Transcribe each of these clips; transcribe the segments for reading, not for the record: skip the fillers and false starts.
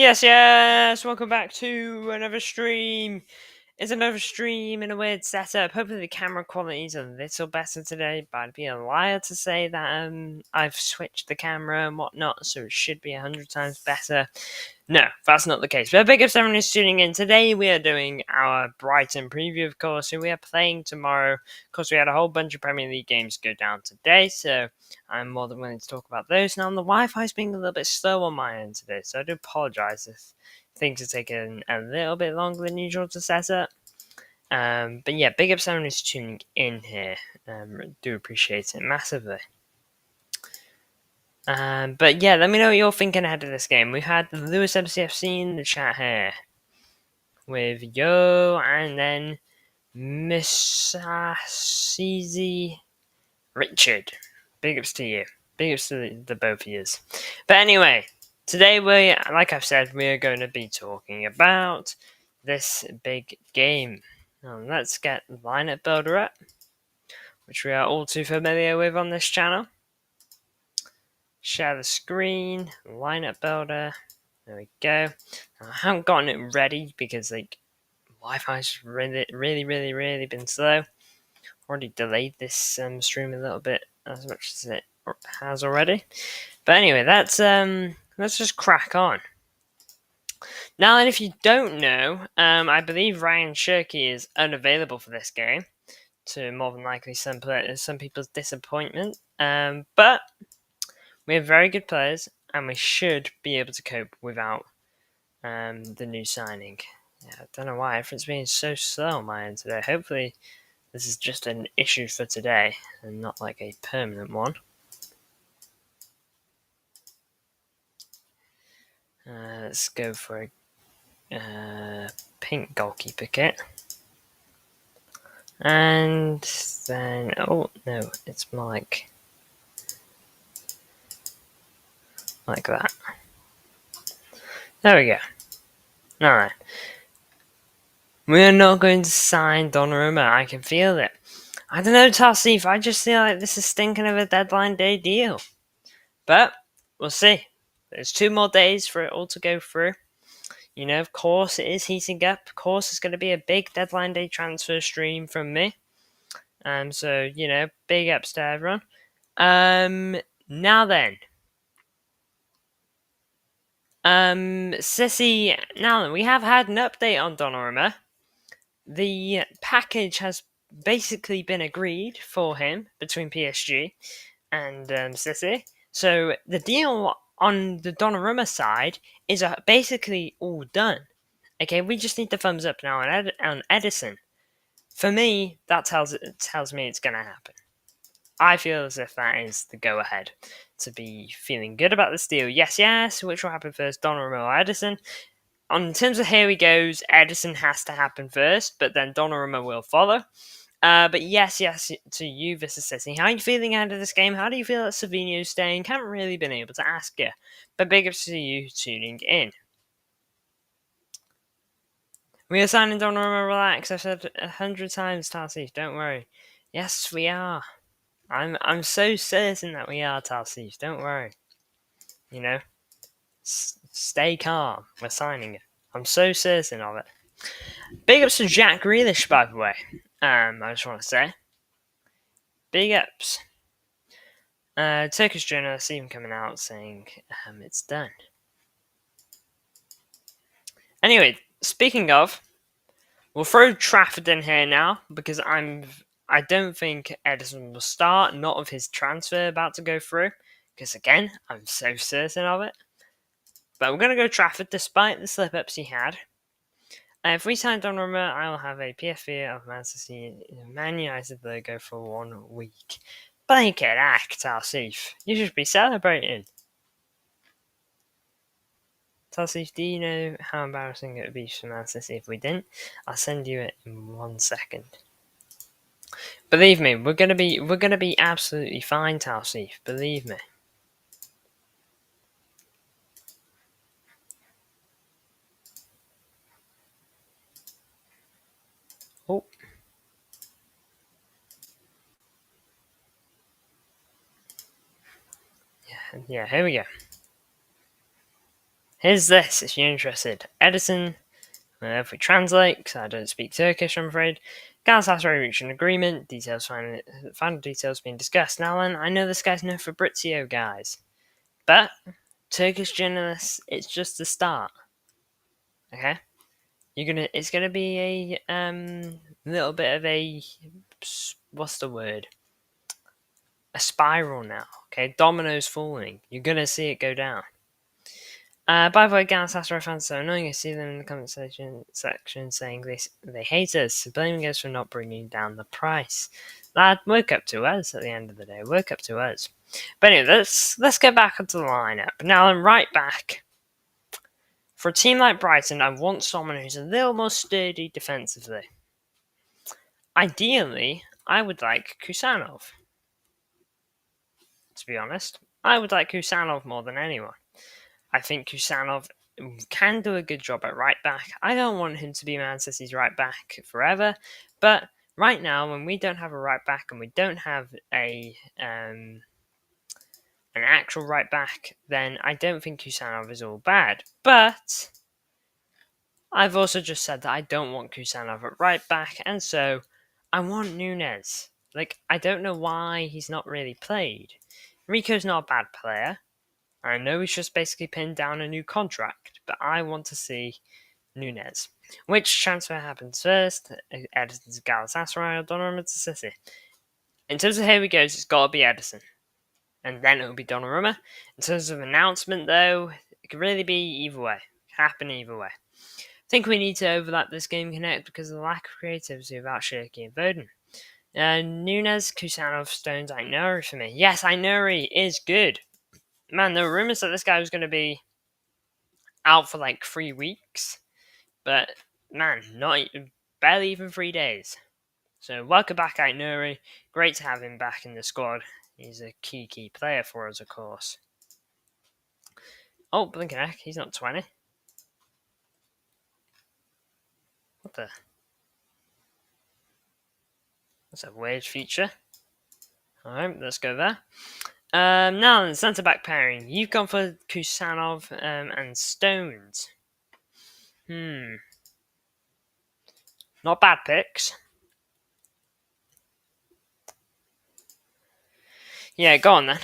Yes, welcome back to another stream. It's another stream in a weird setup. Hopefully the camera quality is a little better today, but I'd be a liar to say that I've switched the camera and whatnot, so it should be 100 times better. No, that's not the case. But big if everyone is tuning in. Today we are doing our Brighton preview, of course, who we are playing tomorrow. Of course, we had a whole bunch of Premier League games go down today, so I'm more than willing to talk about those. Now, the Wi-Fi is being a little bit slow on my end today, so I do apologise if things are taking a little bit longer than usual to set up. But yeah, big up everyone who's tuning in here. Do appreciate it massively. But yeah, let me know what you're thinking ahead of this game. We've had Lewis MCFC in the chat here with Yo and then Misasizi Richard. Big ups to you. Big ups to the both of you. But anyway, today like I've said, we are going to be talking about this big game. Now, let's get the lineup builder up, which we are all too familiar with on this channel. Share the screen, lineup builder. There we go. Now, I haven't gotten it ready because Wi-Fi's really been slow. Already delayed this stream a little bit as much as it has already. But anyway, let's just crack on. Now, and if you don't know, I believe Ryan Shirky is unavailable for this game, to more than likely some people's disappointment. But we have very good players, and we should be able to cope without the new signing. Yeah, I don't know why everything's being so slow on my end today. Hopefully, this is just an issue for today and not like a permanent one. Let's go for a pink goalkeeper kit. And then, oh no, it's more like that. There we go. Alright. We're not going to sign Donnarumma. I can feel it. I don't know, Tarsif. I just feel like this is stinking of a deadline day deal. But we'll see. There's 2 more days for it all to go through. You know, of course, it is heating up. Of course, it's going to be a big deadline day transfer stream from me. So, you know, big ups to everyone. Now then. Sissy, now then, we have had an update on Donnarumma. The package has basically been agreed for him between PSG and Sissy. So the deal on the Donnarumma side is basically all done. Okay, we just need the thumbs up now on Edison. For me, that tells me it's going to happen. I feel as if that is the go-ahead to be feeling good about this deal. Yes, which will happen first, Donnarumma or Edison? In terms of here he goes, Edison has to happen first, but then Donnarumma will follow. But yes to you, Vista City. How are you feeling out of this game? How do you feel that Savinho's staying? Haven't really been able to ask you. But big ups to you tuning in. We are signing Donnarumma, relax. I've said 100 times, Tarsif, don't worry. Yes, we are. I'm so certain that we are, Tarsif, don't worry. You know? Stay calm. We're signing it. I'm so certain of it. Big ups to Jack Grealish, by the way. I just want to say. Big ups. Turkish journalist even coming out saying it's done. Anyway, speaking of, we'll throw Trafford in here now because I don't think Edison will start, not of his transfer about to go through, because again, I'm so certain of it. But we're going to go Trafford despite the slip-ups he had. If we sign Donnarumma, I'll have a PFV of Man United logo for 1 week. Blink it, act, Tarsif. You should be celebrating. Tarsif, do you know how embarrassing it would be for Man City if we didn't? I'll send you it in 1 second. Believe me, we're gonna be absolutely fine, Tarsif. Believe me. Oh. Yeah, here we go. Here's this if you're interested. Edison, if we translate, because I don't speak Turkish, I'm afraid. Galatasaray reached an agreement. Final details being discussed. Now then, I know this guy's no Fabrizio, guys. But, Turkish journalists, it's just the start. Okay? It's gonna be a little bit of a, what's the word? A spiral now. Okay, dominoes falling. You're gonna see it go down. By the way, Galatasaray fans are so annoying. I see them in the comment section saying they hate us, blaming us for not bringing down the price. Lad, work up to us at the end of the day. Work up to us. But anyway, let's get back into the lineup. Now I'm right back. For a team like Brighton, I want someone who's a little more sturdy defensively. Ideally, I would like Kusanov. To be honest, I would like Kusanov more than anyone. I think Kusanov can do a good job at right back. I don't want him to be Man City's right back forever, but right now, when we don't have a right back and we don't have an actual right back, then I don't think Kusanov is all bad. But I've also just said that I don't want Kusanov at right back, and so I want Nunes. I don't know why he's not really played. Rico's not a bad player. I know he's just basically pinned down a new contract, but I want to see Nunes. Which transfer happens first? Edison to Galatasaray or Donnarumma to City? In terms of here we go, it's got to be Edison. And then it'll be Donnarumma. In terms of announcement, though, it could really be either way. Happen either way. I think we need to overlap this game connect because of the lack of creativity without Shirky and Foden. Nunes, Kusanov, Stones, Ainuri for me. Yes, Ainuri is good. Man, there were rumours that this guy was going to be out for 3 weeks, but man, barely even 3 days. So welcome back, Ainuri. Great to have him back in the squad. He's a key player for us, of course. Oh, blinking heck, he's not 20. What the? That's a weird feature. Alright, let's go there. Now, the centre back pairing. You've gone for Kusanov and Stones. Not bad picks. Yeah, go on then.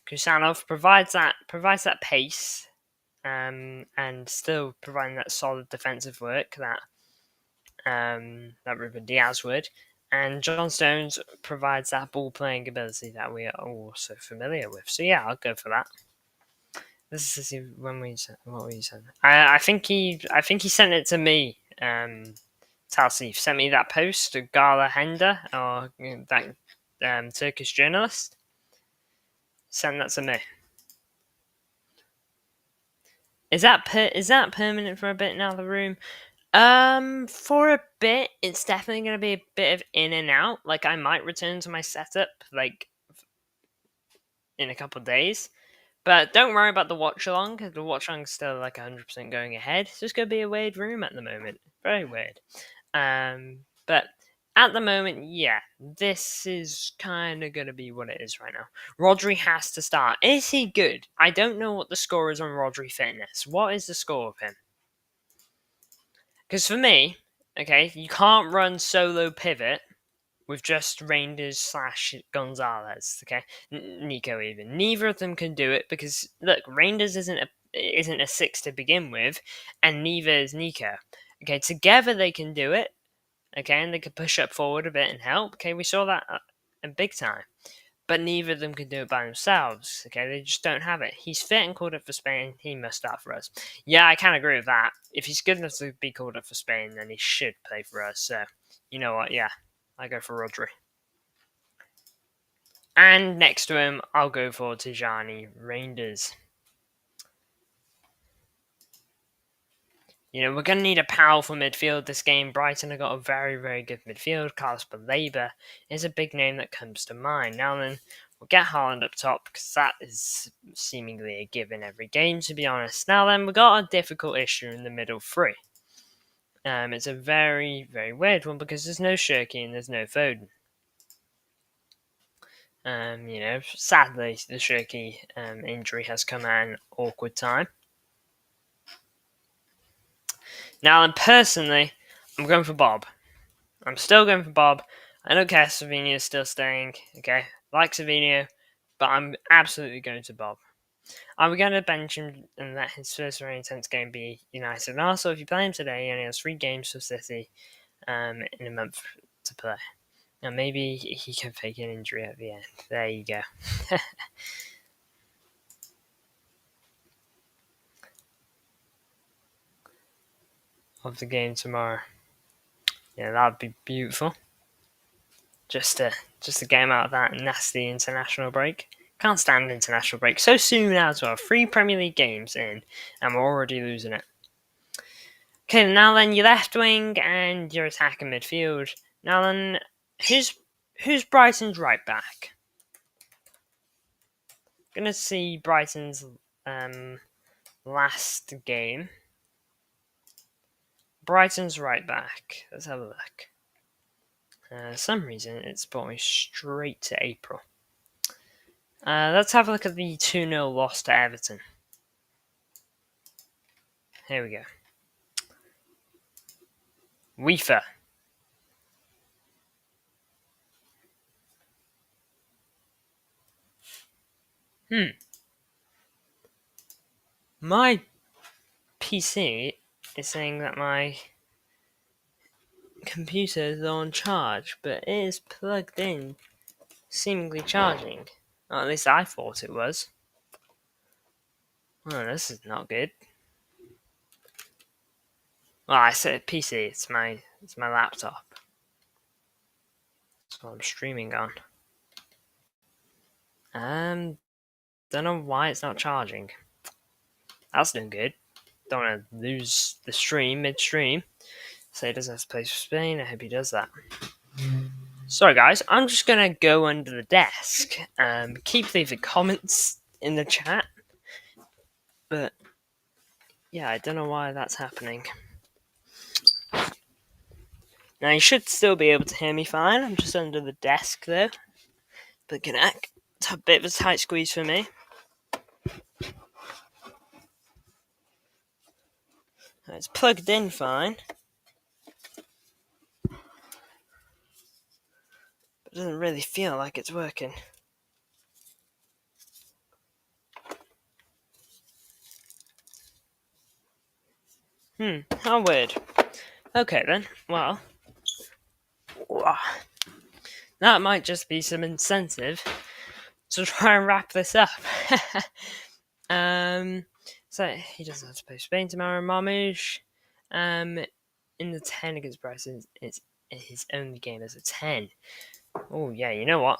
Kusanov provides that pace, and still providing that solid defensive work that Ruben Diaz would. And John Stones provides that ball playing ability that we are all so familiar with. So yeah, I'll go for that. This is when we said what we said. I think he sent it to me. Talsif sent me that post to Gala Hender or that Turkish journalist. Send that to me. Is that permanent for a bit now? The room. For a bit, it's definitely going to be a bit of in and out. I might return to my setup, in a couple of days. But don't worry about the watch along, because the watch along is still 100% going ahead. It's just going to be a weird room at the moment. Very weird. But at the moment, yeah, this is kind of going to be what it is right now. Rodri has to start. Is he good? I don't know what the score is on Rodri fitness. What is the score of him? Because for me, okay, you can't run solo pivot with just Rangers / Gonzalez, okay? Nico even. Neither of them can do it because, look, Rangers isn't a 6 to begin with, and neither is Nico. Okay, together they can do it, okay, and they can push up forward a bit and help. Okay, we saw that in big time. But neither of them can do it by themselves. Okay, they just don't have it. He's fit and called up for Spain. He must start for us. Yeah, I can agree with that. If he's good enough to be called up for Spain, then he should play for us. So, you know what? Yeah, I go for Rodri. And next to him, I'll go for Tijani Reinders. We're going to need a powerful midfield this game. Brighton have got a very, very good midfield. Carlos Baleba is a big name that comes to mind. Now then, we'll get Haaland up top because that is seemingly a given every game, to be honest. Now then, we've got a difficult issue in the middle three. It's a very, very weird one because there's no Shirky and there's no Foden. Sadly, the Shirky injury has come at an awkward time. Now, then, personally, I'm going for Bob. I'm still going for Bob. I don't care if Savinho is still staying. Okay, like Savinho, but I'm absolutely going to Bob. I'm going to bench him and let his first very intense game be United. And also, if you play him today, he only has 3 games for City in a month to play. Now, maybe he can fake an injury at the end. There you go. Of the game tomorrow. Yeah, that'd be beautiful. Just to get him out of that nasty international break. Can't stand international break so soon as well. 3 Premier League games in, and we're already losing it. Okay, now then, your left wing and your attacking midfield. Now then, who's Brighton's right back? Gonna see Brighton's last game. Brighton's right back. Let's have a look. For some reason, it's brought me straight to April. Let's have a look at the 2-0 loss to Everton. Here we go. Weaver. My PC is saying that my computer is on charge, but it is plugged in, seemingly charging. Or at least I thought it was. Oh, this is not good. Well, I said PC. It's my laptop. That's what I'm streaming on. Don't know why it's not charging. That's doing good. Don't want to lose the stream midstream. So he doesn't have to play for Spain. I hope he does that. Sorry, guys. I'm just gonna go under the desk. Keep leaving comments in the chat. But yeah, I don't know why that's happening. Now you should still be able to hear me fine. I'm just under the desk though. But it's a bit of a tight squeeze for me. It's plugged in fine. But it doesn't really feel like it's working. How weird. Okay then, well, that might just be some incentive to try and wrap this up. So he doesn't have to play Spain tomorrow. Marmouche, in the 10 against Brighton, it's his only game as a 10. Oh yeah, you know what?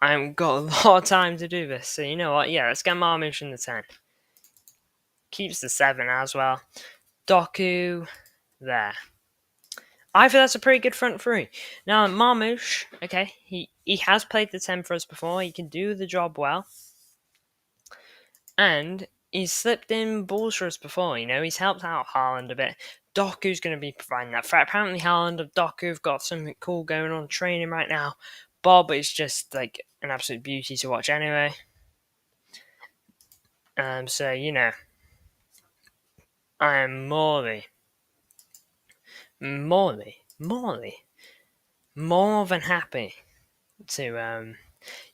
I haven't got a lot of time to do this, so you know what? Yeah, let's get Marmouche in the 10. Keeps the 7 as well. Doku, there. I feel that's a pretty good front 3. Now, Marmouche, okay, he has played the 10 for us before. He can do the job well. And he's slipped in balls for us before, he's helped out Haaland a bit. Doku's going to be providing that threat. Apparently, Haaland and Doku have got something cool going on training right now. Bob is just like an absolute beauty to watch anyway. So, I am more than happy to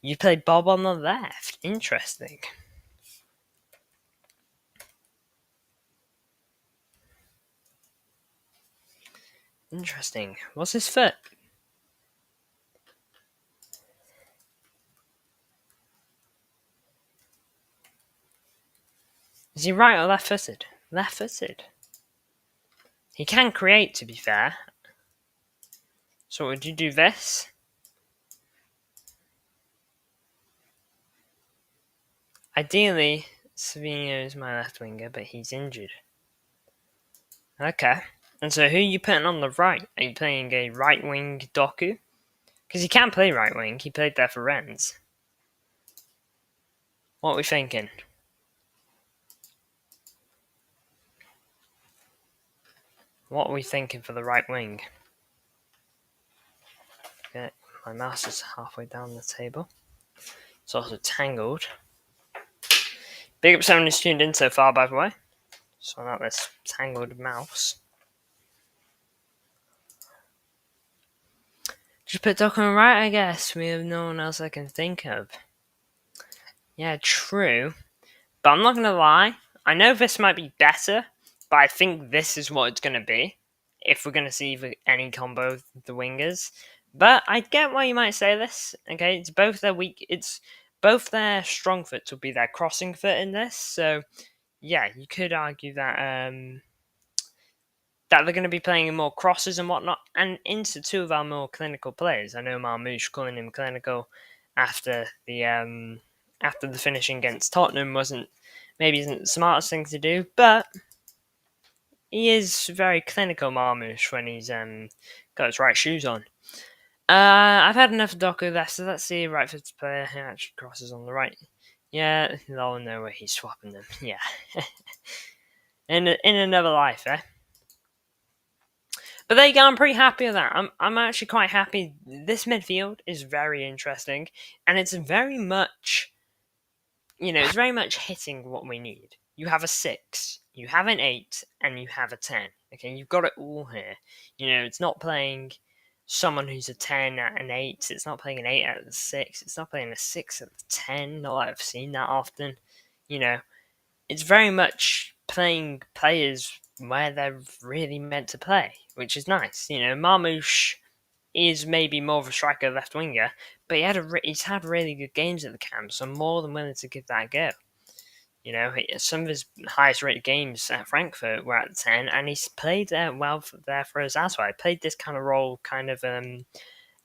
you played Bob on the left. Interesting. What's his foot? Is he right or left-footed? Left-footed. He can create, to be fair. So would you do this? Ideally, Savinho is my left winger, but he's injured. Okay. And so who are you putting on the right? Are you playing a right wing Doku? Because he can play right wing. He played there for Rennes. What are we thinking? What are we thinking for the right wing? Okay, my mouse is halfway down the table. It's also tangled. Big up someone who's tuned in so far, by the way. So not this tangled mouse. Just put Docker right, I guess. We have no one else I can think of. Yeah, true. But I'm not gonna lie. I know this might be better, but I think this is what it's gonna be if we're gonna see any combo of the wingers. But I get why you might say this. Okay, it's both their weak. It's both their strong foots will be their crossing foot in this. So yeah, you could argue that they're going to be playing more crosses and whatnot, and into two of our more clinical players. I know Marmouche calling him clinical after the finishing against Tottenham isn't the smartest thing to do, but he is very clinical, Marmouche, when he's got his right shoes on. I've had enough of Doku there, so let's see right footed player who actually crosses on the right. Yeah, they'll know where he's swapping them. Yeah, in another life, eh? But there you go, I'm pretty happy with that. I'm actually quite happy. This midfield is very interesting, and it's very much, it's very much hitting what we need. You have a 6, you have an 8, and you have a 10. Okay, you've got it all here. It's not playing someone who's a 10 at an 8, it's not playing an 8 at a 6, it's not playing a 6 at the 10, not that I've seen that often. It's very much playing players where they're really meant to play, which is nice. Marmouche is maybe more of a striker left winger, but he's had really good games at the camp, so I'm more than willing to give that a go. Some of his highest rated games at Frankfurt were at the 10, and he's played well there for us as well. He played this kind of role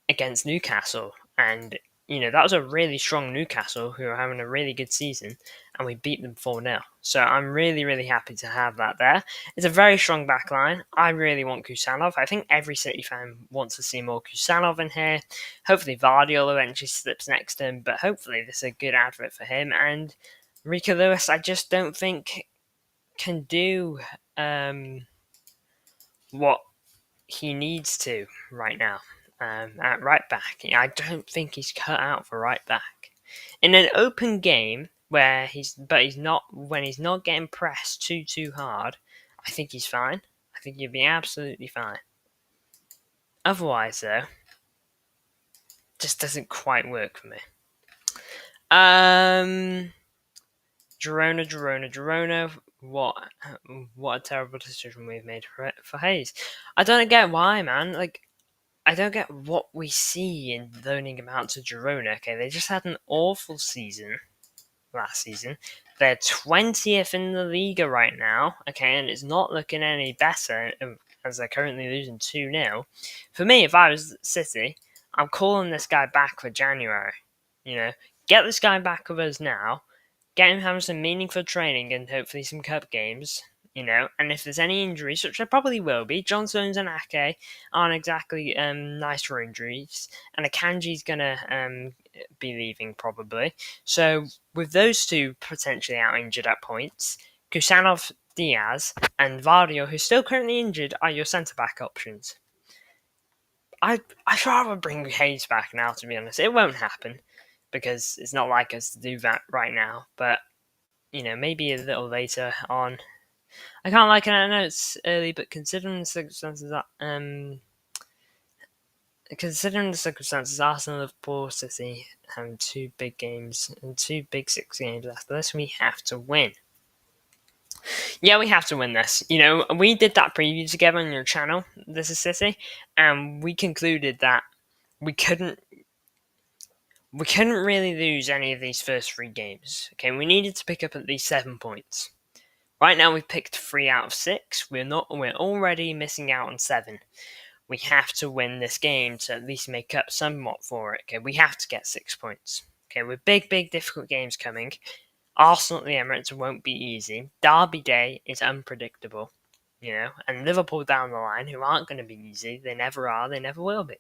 against Newcastle, and that was a really strong Newcastle who are having a really good season, and we beat them 4-0. So I'm really, really happy to have that there. It's a very strong back line. I really want Kusanov. I think every City fan wants to see more Kusanov in here. Hopefully Vardy will eventually slips next to him, but hopefully this is a good advert for him. And Rico Lewis, I just don't think can do what he needs to right now. At right back, I don't think he's cut out for right back. In an open game where he's not when he's not getting pressed too hard, I think he's fine. I think he'll be absolutely fine. Otherwise, though, just doesn't quite work for me. Girona. What a terrible decision we've made for Hayes. I don't get why, man. I don't get what we see in loaning him out to Girona. Okay, they just had an awful season last season. They're 20th in the Liga right now. Okay, and it's not looking any better as they're currently losing 2-0. For me, if I was City, I'm calling this guy back for January. Get this guy back with us now. Get him having some meaningful training and hopefully some cup games. And if there's any injuries, which there probably will be, John Stones and Ake aren't exactly nice for injuries, and Akanji's gonna be leaving probably. So with those two potentially out injured at points, Kusanov, Diaz, and Vardio, who's still currently injured, are your centre back options. I'd rather bring Hayes back now, to be honest. It won't happen because it's not like us to do that right now, but maybe a little later on. I can't like it. I know it's early, but considering the circumstances, Arsenal, Liverpool, City having 2 big games and 2 big 6 games after this, we have to win. Yeah, we have to win this. We did that preview together on your channel. This is City, and we concluded that we couldn't really lose any of these first 3 games. Okay, we needed to pick up at least 7 points. Right now we've picked 3 out of 6. We're already missing out on 7. We have to win this game to at least make up somewhat for it. Okay, we have to get 6 points. Okay, with big difficult games coming. Arsenal at the Emirates won't be easy. Derby Day is unpredictable. And Liverpool down the line, who aren't going to be easy. They never are. They never will be.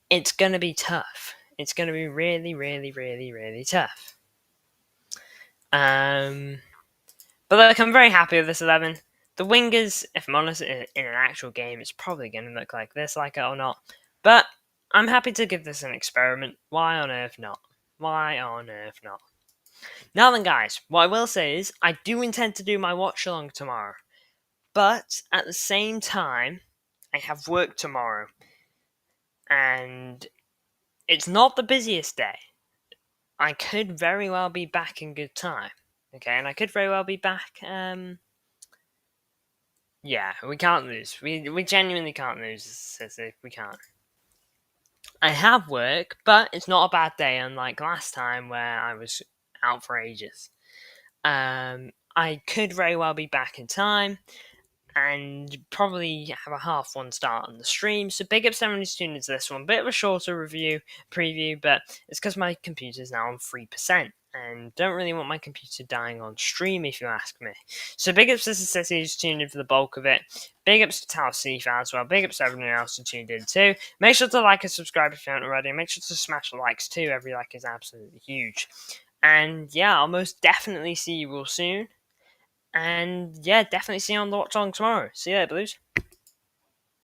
It's going to be tough. It's going to be really, really, really, really tough. But look, I'm very happy with this 11. The wingers, if I'm honest, in an actual game, it's probably going to look like this, like it or not. But I'm happy to give this an experiment. Why on earth not? Now then, guys, what I will say is I do intend to do my watch-along tomorrow. But at the same time, I have work tomorrow. and it's not the busiest day. I could very well be back in good time. Okay, and I could very well be back. Yeah, we can't lose. We genuinely can't lose, Sissy. We can't. I have work, but it's not a bad day, unlike last time where I was out for ages. I could very well be back in time and probably have a half one start on the stream. So big ups to everyone who's tuned into this one. Bit of a shorter preview, but it's because my computer's now on 3%. And don't really want my computer dying on stream, if you ask me. So big ups to Ceci who's tuned in for the bulk of it. Big ups to Tal Seafa as well. Big ups to everyone else who tuned in too. Make sure to like and subscribe if you haven't already. Make sure to smash the likes too. Every like is absolutely huge. And yeah, I'll most definitely see you all soon. And yeah, definitely see you on the Watch On tomorrow. See you later, Blues.